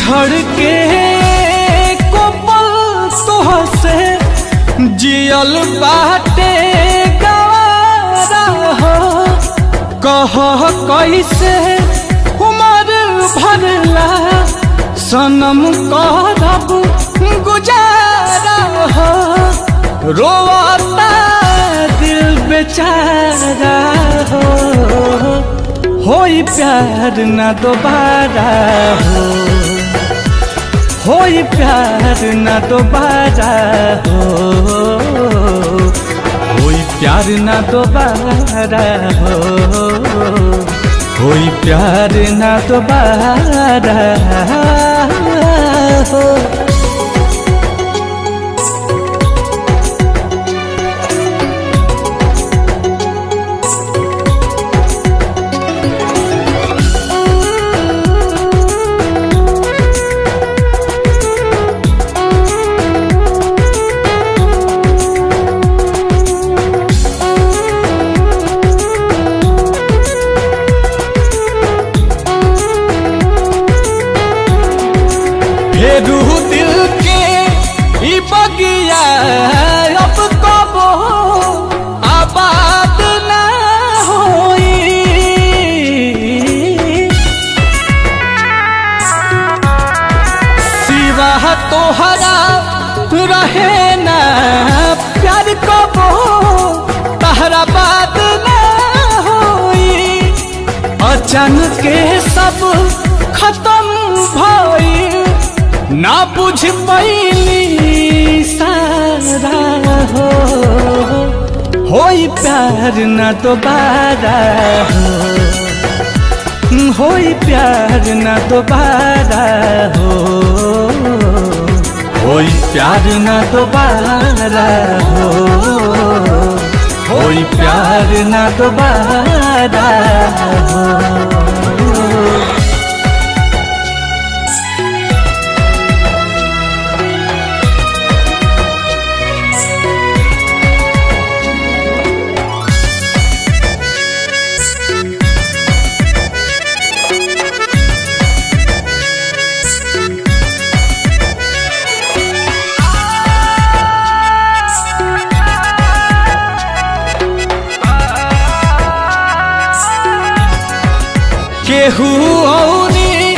धड़के को पल तोह से जियल बाटे गवारा हो। कह कैसे उमर भरला सनम करब गुजारा हो। रोता दिल बेचारा हो। होई प्यार ना दोबारा हो। होई प्यार ना दोबारा हो। होई प्यार ना दोबारा हो। होई प्यार ना दोबारा हो। रूह दिल के ई बगिया अब कबो आबाद ना होई। सिवा तोहरा रहे ना प्यार कबो तहरा बात ना होई। अचानक के सब खत्म भई ना बुझ पैली सारा हो। होई प्यार ना दोबारा हो। होई प्यार ना दोबारा हो। होई प्यार ना दोबारा हो। होई प्यार ना दोबारा हो। केहू औरी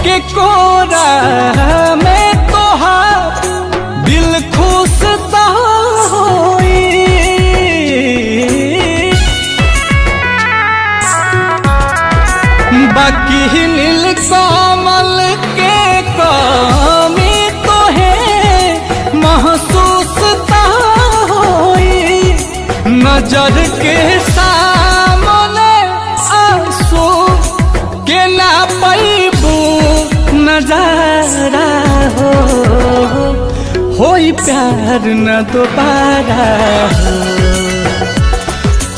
के कोरा में तोहार दिल खुश ता होई। बाकी नील कमल के कमी तोहे महसूस ता होई। नजर के सामने आंसू के ना पैबू नजारा हो। होई प्यार ना दोबारा हो।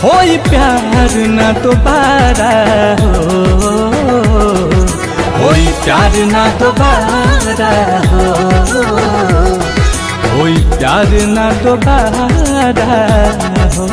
होई प्यार ना दोबारा हो। होई प्यार ना दोबारा हो। होई प्यार ना दोबारा हो।